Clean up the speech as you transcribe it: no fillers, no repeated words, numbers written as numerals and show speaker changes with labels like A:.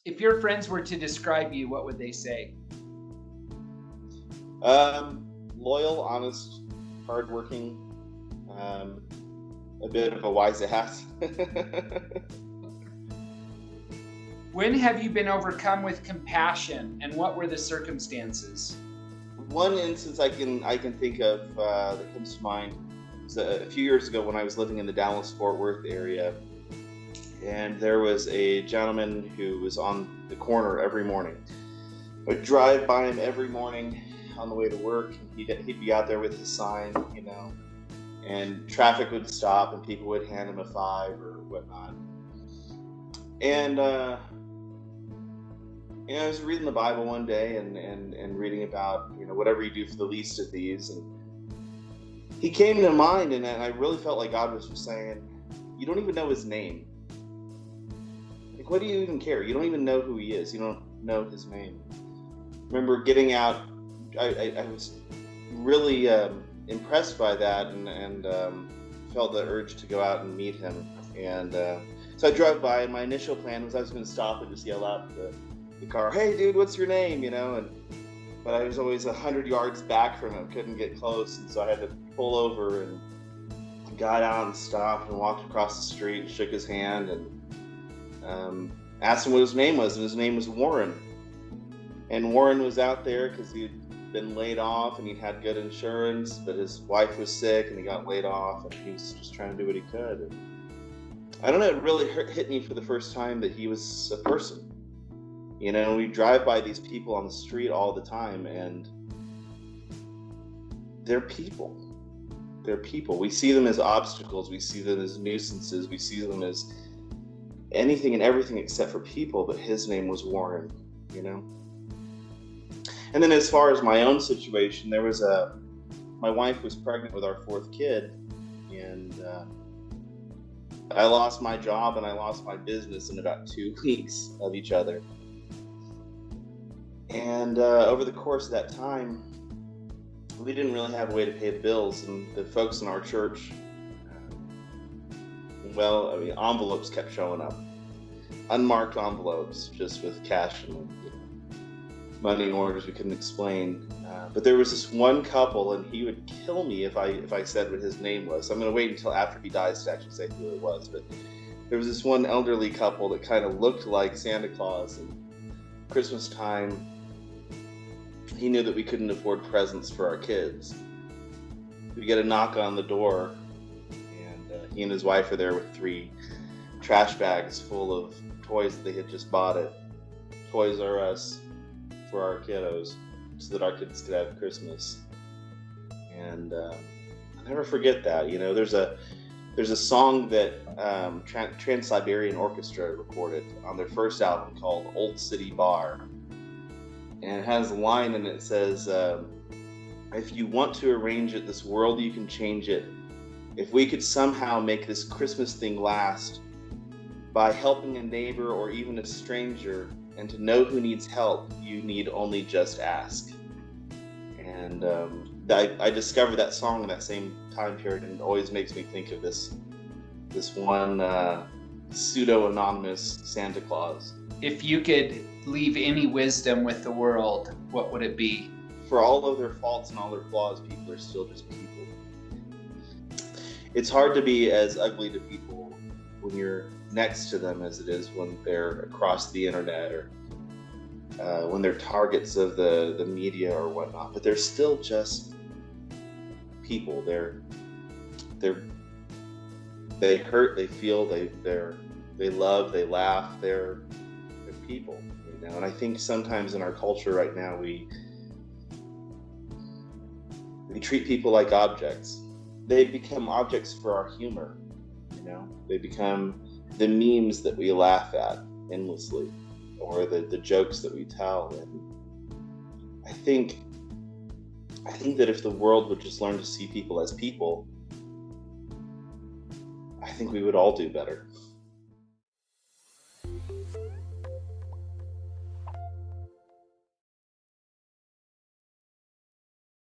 A: If your friends were to describe you, what would they say?
B: Loyal, honest, hardworking, a bit of a wise ass.
A: When have you been overcome with compassion, and what were the circumstances?
B: One instance I can think of that comes to mind was a few years ago when I was living in the Dallas-Fort Worth area, and there was a gentleman who was on the corner every morning. I'd drive by him every morning on the way to work, and he'd be out there with his sign, and traffic would stop, and people would hand him a $5 or whatnot. And I was reading the Bible one day and reading about, whatever you do for the least of these. And he came to mind, and I really felt like God was just saying, you don't even know his name. Like, what do you even care? You don't even know who he is. You don't know his name. Remember getting out, I was really impressed by that and felt the urge to go out and meet him. And so I drove by, and my initial plan was I was going to stop and just yell out to the car, "Hey dude, what's your name?" But I was always 100 yards back from him, couldn't get close, and so I had to pull over and got out and stopped and walked across the street and shook his hand and asked him what his name was, and his name was Warren. And Warren was out there because he'd been laid off and he had good insurance, but his wife was sick and he got laid off, and he was just trying to do what he could. And I don't know, it really hit me for the first time that he was a person. We drive by these people on the street all the time, and they're people. They're people. We see them as obstacles. We see them as nuisances. We see them as anything and everything except for people, but his name was Warren, And then as far as my own situation, my wife was pregnant with our fourth kid, and I lost my job and I lost my business in about 2 weeks of each other. And over the course of that time, we didn't really have a way to pay the bills, and the folks in our church, envelopes kept showing up. Unmarked envelopes, just with cash and money orders we couldn't explain. But there was this one couple, and he would kill me if I said what his name was. So I'm going to wait until after he dies to actually say who it was. But there was this one elderly couple that kind of looked like Santa Claus, and Christmas time, he knew that we couldn't afford presents for our kids. We get a knock on the door, and he and his wife are there with 3 trash bags full of toys that they had just bought at Toys R Us for our kiddos, so that our kids could have Christmas. And I'll never forget that. There's a song that Trans-Siberian Orchestra recorded on their first album called Old City Bar. And it has a line in it that says, if you want to arrange it, this world, you can change it. If we could somehow make this Christmas thing last by helping a neighbor or even a stranger, and to know who needs help, you need only just ask. And I discovered that song in that same time period, and it always makes me think of this one pseudo-anonymous Santa Claus.
A: If you could leave any wisdom with the world, what would it be?
B: For all of their faults and all their flaws, people are still just people. It's hard to be as ugly to people when you're next to them as it is when they're across the internet or when they're targets of the media or whatnot. But they're still just people. They hurt, they feel, they love, they laugh. They're people, And I think sometimes in our culture right now, we treat people like objects. They become objects for our humor. They become the memes that we laugh at endlessly, or the jokes that we tell. And I think that if the world would just learn to see people as people, I think we would all do better.